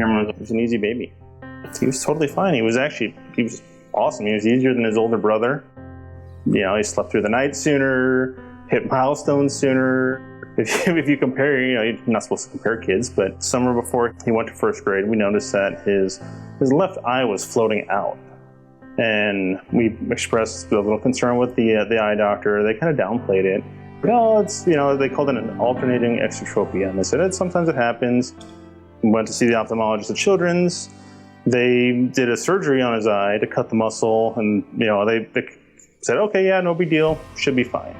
Camryn was an easy baby. He was totally fine. He was awesome. He was easier than his older brother. You know, he slept through the night sooner, hit milestones sooner. If you compare, you know, you're not supposed to compare kids, but summer before he went to first grade, we noticed that his left eye was floating out. And we expressed a little concern with the eye doctor. They kind of downplayed it. Oh, it's, you know, they called it an alternating exotropia. And they said sometimes it happens. We went to see the ophthalmologist at Children's. They did a surgery on his eye to cut the muscle, and you know they said, okay, yeah, no big deal, should be fine.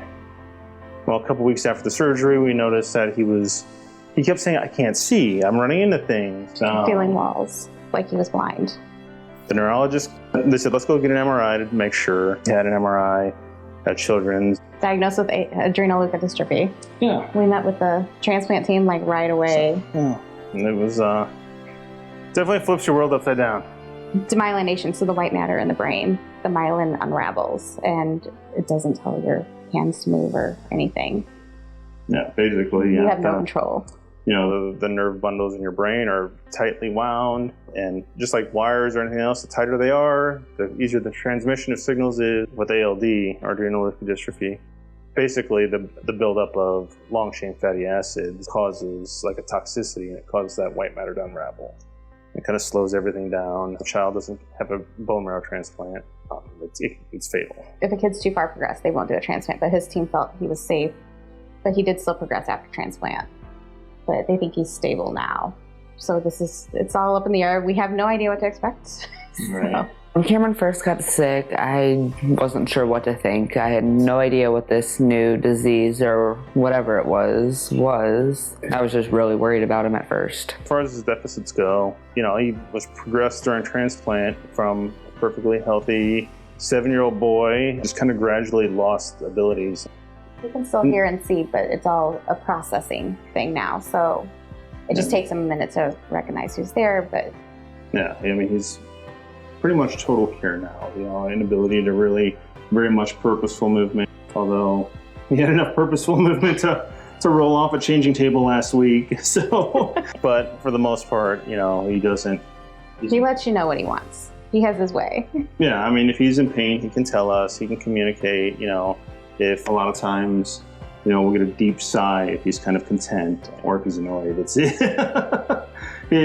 Well, a couple weeks after the surgery, we noticed that he kept saying, I can't see, I'm running into things. Feeling walls, like he was blind. The neurologist, they said, let's go get an MRI to make sure. He had an MRI at Children's. Diagnosed with adrenal leukodystrophy. Yeah. We met with the transplant team like right away. Yeah. And it was definitely flips your world upside down. Demyelination, so the white matter in the brain, the myelin unravels and it doesn't tell your hands to move or anything. Yeah, basically. You have no control. You know, the nerve bundles in your brain are tightly wound, and just like wires or anything else, the tighter they are, the easier the transmission of signals is. With ALD, adrenal leukodystrophy, basically the buildup of long-chain fatty acids causes like a toxicity, and it causes that white matter to unravel. It kind of slows everything down. The child doesn't have a bone marrow transplant. It's fatal. If a kid's too far progressed, they won't do a transplant, but his team felt he was safe, but he did still progress after transplant. But they think he's stable now. So it's all up in the air. We have no idea what to expect. Right. When Camryn first got sick, I wasn't sure what to think. I had no idea what this new disease or whatever it was. I was just really worried about him at first. As far as his deficits go, you know, he was progressed during transplant from a perfectly healthy 7-year-old boy, just kind of gradually lost abilities. He can still hear and see, but it's all a processing thing now. So it just takes him a minute to recognize who's there, but... Yeah, I mean, he's pretty much total care now, you know, inability to really very much purposeful movement, although he had enough purposeful movement to roll off a changing table last week. So, but for the most part, you know, he lets you know what he wants. He has his way. Yeah, I mean, if he's in pain, he can tell us, he can communicate, you know, if a lot of times, you know, we'll get a deep sigh if he's kind of content, or if he's annoyed, it's he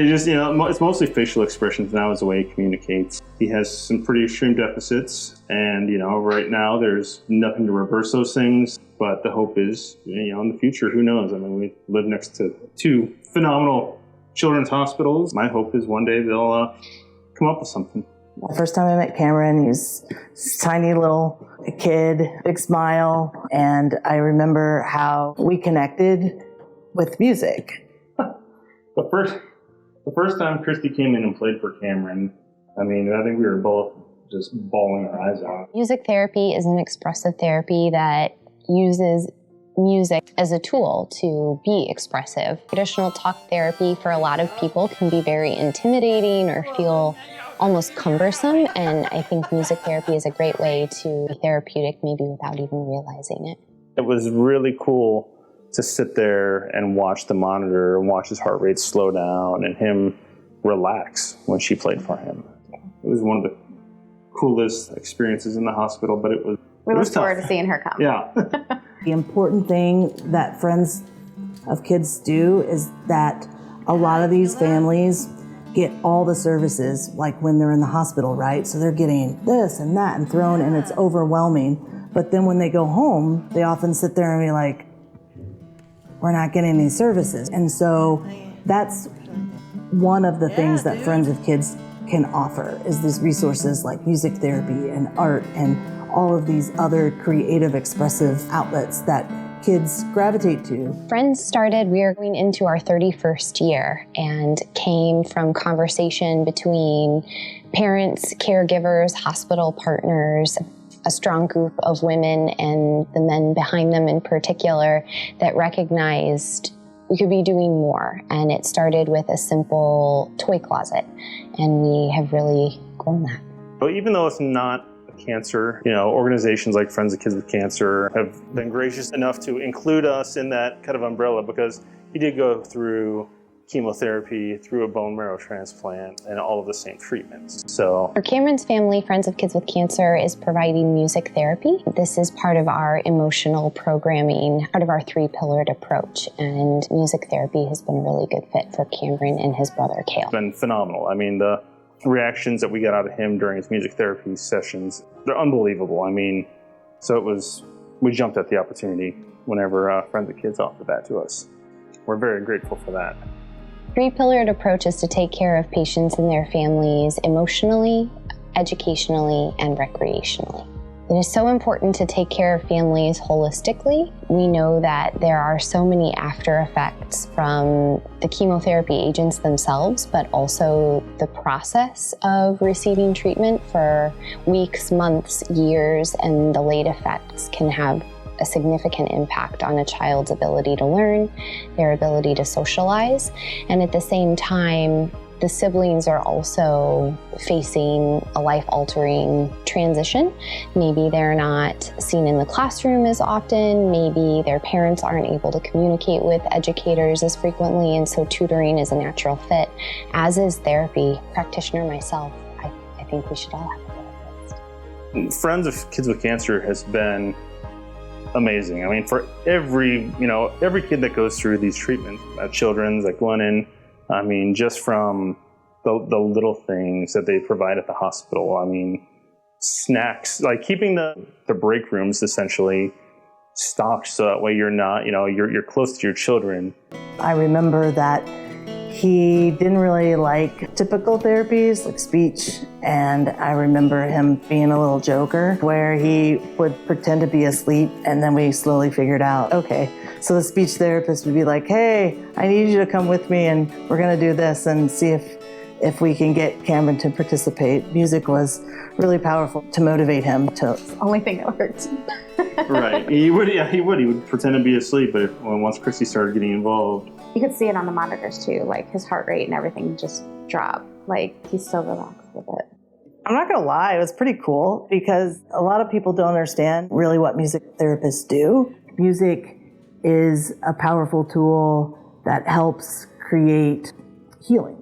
just, you know, it's mostly facial expressions now is the way he communicates. He has some pretty extreme deficits, and, you know, right now there's nothing to reverse those things, but the hope is, you know, in the future, who knows? I mean, we live next to 2 phenomenal children's hospitals. My hope is one day they'll come up with something. The first time I met Camryn, he was this tiny little kid, big smile, and I remember how we connected with music. The first time Christy came in and played for Camryn, I mean, I think we were both just bawling our eyes out. Music therapy is an expressive therapy that uses music as a tool to be expressive. Traditional talk therapy for a lot of people can be very intimidating or feel almost cumbersome, and I think music therapy is a great way to be therapeutic maybe without even realizing it. It was really cool to sit there and watch the monitor and watch his heart rate slow down and him relax when she played for him. It was one of the coolest experiences in the hospital, but it was We look tough. forward to seeing her come. Yeah. The important thing that Friends of Kids do is that a lot of these families get all the services like when they're in the hospital, right? So they're getting this and that and thrown, and it's overwhelming. But then when they go home, they often sit there and be like, we're not getting these services. And so that's one of the things that Friends of Kids can offer, is these resources like music therapy and art and all of these other creative, expressive outlets that kids gravitate to. Friends started, we are going into our 31st year, and came from conversation between parents, caregivers, hospital partners, a strong group of women and the men behind them in particular that recognized we could be doing more. And it started with a simple toy closet, and we have really grown that. But even though it's not cancer, you know, organizations like Friends of Kids with Cancer have been gracious enough to include us in that kind of umbrella, because he did go through chemotherapy, through a bone marrow transplant, and all of the same treatments. So For Camryn's family, Friends of Kids with Cancer is providing music therapy. This is part of our emotional programming, part of our 3-pillared approach, and music therapy has been a really good fit for Camryn and his brother, Kale. it's been phenomenal. I mean, the reactions that we got out of him during his music therapy sessions, they're unbelievable. I mean, we jumped at the opportunity whenever Friends of Kids offered that to us. We're very grateful for that. 3-pillared approach is to take care of patients and their families emotionally, educationally, and recreationally. It is so important to take care of families holistically. We know that there are so many after effects from the chemotherapy agents themselves, but also the process of receiving treatment for weeks, months, years, and the late effects can have a significant impact on a child's ability to learn, their ability to socialize, and at the same time, the siblings are also facing a life-altering transition. Maybe they're not seen in the classroom as often, maybe their parents aren't able to communicate with educators as frequently, and so tutoring is a natural fit, as is therapy. Practitioner myself, I think we should all have a therapist. Friends of Kids with Cancer has been amazing. I mean, for every kid that goes through these treatments at Children's, at Glennon, I mean, just from the little things that they provide at the hospital. I mean, snacks, like keeping the break rooms essentially stocked so that way you're close to your children. I remember that he didn't really like typical therapies like speech, and I remember him being a little joker where he would pretend to be asleep, and then we slowly figured out, okay, so the speech therapist would be like, hey, I need you to come with me and we're gonna do this and see if we can get Camryn to participate. Music was really powerful to motivate him to. It's the only thing that worked. Right, he would pretend to be asleep, but once Christy started getting involved. You could see it on the monitors too, like his heart rate and everything just dropped. Like he's so relaxed with it. I'm not gonna lie, it was pretty cool because a lot of people don't understand really what music therapists do. Music is a powerful tool that helps create healing.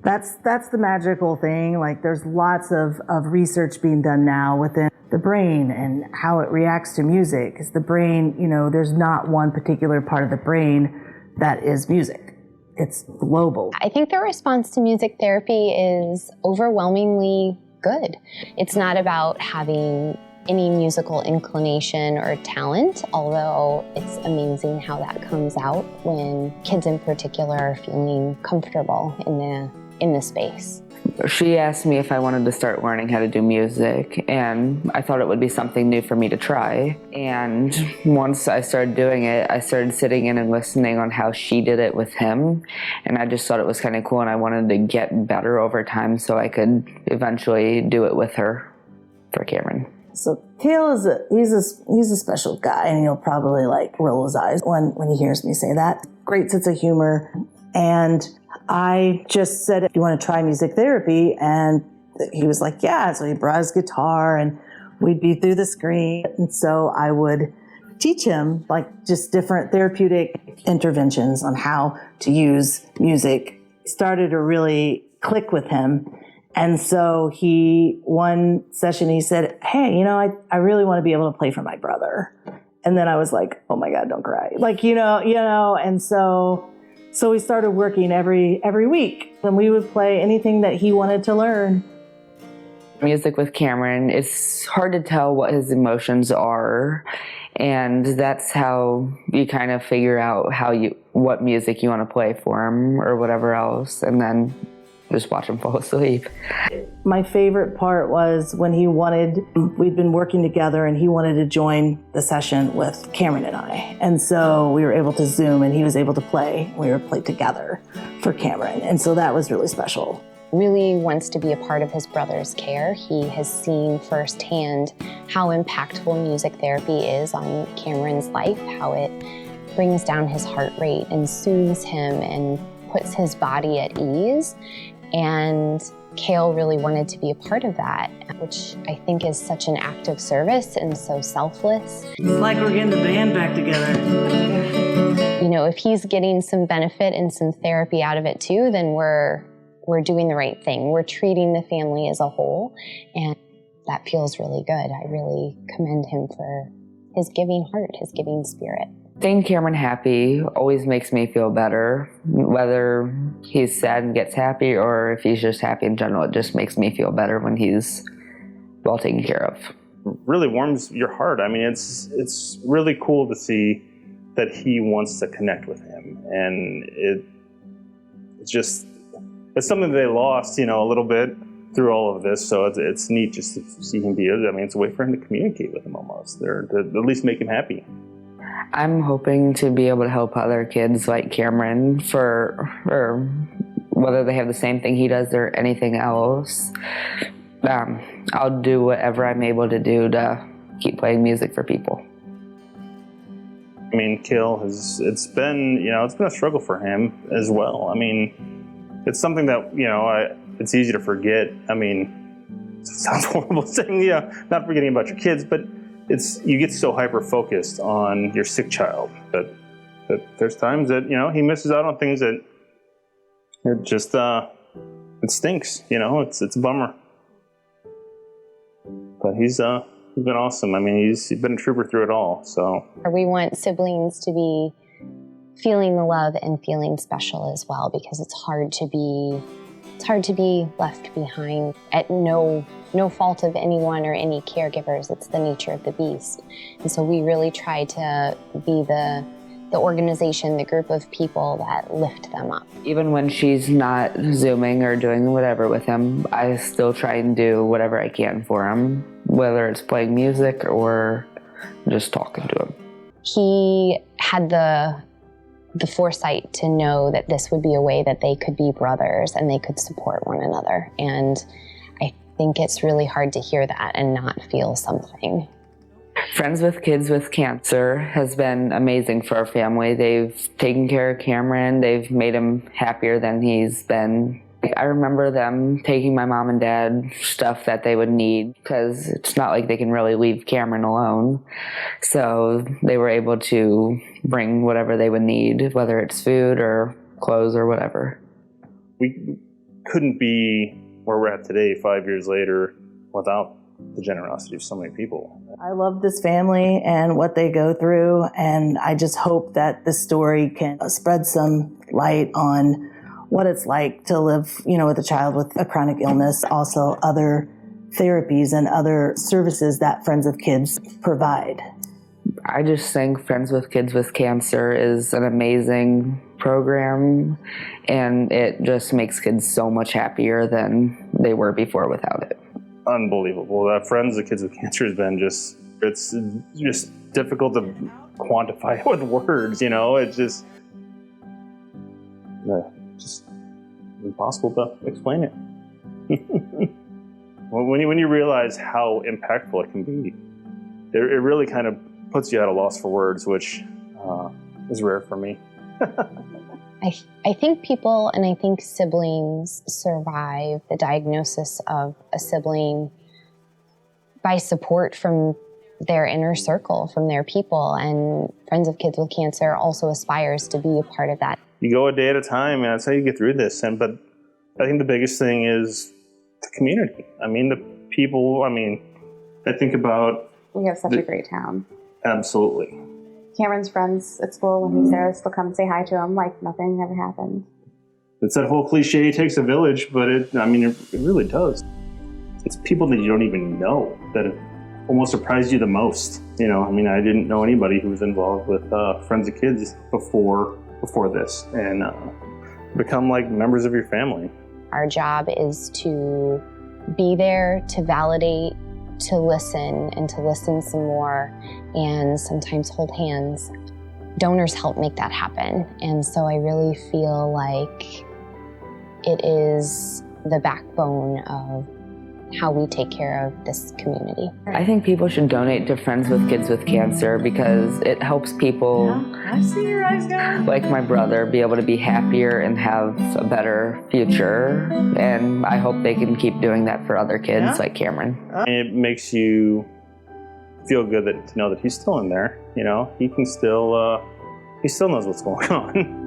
That's the magical thing. Like there's lots of research being done now within the brain and how it reacts to music. Because the brain, there's not one particular part of the brain that is music. It's global. I think the response to music therapy is overwhelmingly good. It's not about having any musical inclination or talent, although it's amazing how that comes out when kids in particular are feeling comfortable in the space. She asked me if I wanted to start learning how to do music, and I thought it would be something new for me to try. And once I started doing it, I started sitting in and listening on how she did it with him, and I just thought it was kind of cool, and I wanted to get better over time so I could eventually do it with her for Camryn. So Kale he's a special guy, and he'll probably roll his eyes when he hears me say that. Great sense of humor, and I just said, you want to try music therapy? And he was like, yeah. So he brought his guitar and we'd be through the screen. And so I would teach him just different therapeutic interventions on how to use music. Started to really click with him. And so one session he said, hey, I really want to be able to play for my brother. And then I was like, oh my God, don't cry. And so we started working every week, and we would play anything that he wanted to learn. Music with Camryn, it's hard to tell what his emotions are, and that's how you kind of figure out what music you want to play for him or whatever else, and then just watch him fall asleep. My favorite part was when we'd been working together and he wanted to join the session with Camryn and I. And so we were able to Zoom and he was able to play. We were playing together for Camryn. And so that was really special. Really wants to be a part of his brother's care. He has seen firsthand how impactful music therapy is on Camryn's life, how it brings down his heart rate and soothes him and puts his body at ease. And Kale really wanted to be a part of that, which I think is such an act of service and so selfless. It's like we're getting the band back together. if he's getting some benefit and some therapy out of it too, then we're doing the right thing. We're treating the family as a whole, and that feels really good. I really commend him for his giving heart, his giving spirit. Seeing Camryn happy always makes me feel better. Whether he's sad and gets happy or if he's just happy in general, it just makes me feel better when he's well taken care of. Really warms your heart. I mean, it's really cool to see that he wants to connect with him, and it's something they lost, a little bit through all of this. So it's neat just to see him be. I mean, it's a way for him to communicate with him almost, or to at least make him happy. I'm hoping to be able to help other kids like Camryn or whether they have the same thing he does or anything else. I'll do whatever I'm able to do to keep playing music for people. I mean, it's been a struggle for him as well. I mean, it's something that, it's easy to forget. I mean, it sounds horrible saying, not forgetting about your kids, but you get so hyper-focused on your sick child that there's times that, he misses out on things that it just, it stinks, it's a bummer. But he's been awesome. I mean, he's been a trooper through it all, so. We want siblings to be feeling the love and feeling special as well, because it's hard to be left behind at no fault of anyone or any caregivers. It's the nature of the beast. And so we really try to be the organization, the group of people that lift them up. Even when she's not Zooming or doing whatever with him, I still try and do whatever I can for him, whether it's playing music or just talking to him. He had the foresight to know that this would be a way that they could be brothers and they could support one another. And I think it's really hard to hear that and not feel something. Friends with Kids with Cancer has been amazing for our family. They've taken care of Camryn. They've made him happier than he's been. I remember them taking my mom and dad stuff that they would need, because it's not like they can really leave Camryn alone. So they were able to bring whatever they would need, whether it's food or clothes or whatever. We couldn't be where we're at today 5 years later without the generosity of so many people. I love this family and what they go through, and I just hope that this story can spread some light on what it's like to live, with a child with a chronic illness, also other therapies and other services that Friends of Kids provide. I just think Friends with Kids with Cancer is an amazing program, and it just makes kids so much happier than they were before without it. Unbelievable. Friends of Kids with Cancer has been it's just difficult to quantify with words, It's just impossible to explain it. when you realize how impactful it can be, it really kind of puts you at a loss for words, which is rare for me. I think people and I think siblings survive the diagnosis of a sibling by support from their inner circle, from their people, and Friends of Kids with Cancer also aspires to be a part of that. You go a day at a time, and that's how you get through this. But I think the biggest thing is the community. I mean, the people. I mean, I think about. We have such a great town. Absolutely. Camryn's friends at school, when he's there, still come and say hi to him like nothing ever happened. It's that whole cliche, it takes a village, but it really does. It's people that you don't even know that have almost surprised you the most. I mean, I didn't know anybody who was involved with Friends of Kids before this, and become like members of your family. Our job is to be there, to validate, to listen, and to listen some more, and sometimes hold hands. Donors help make that happen, and so I really feel like it is the backbone of how we take care of this community. I think people should donate to Friends with Kids with Cancer because it helps people, I see your eyes going. like my brother, be able to be happier and have a better future. And I hope they can keep doing that for other kids like Camryn. It makes you feel good to know that he's still in there. He can still he still knows what's going on.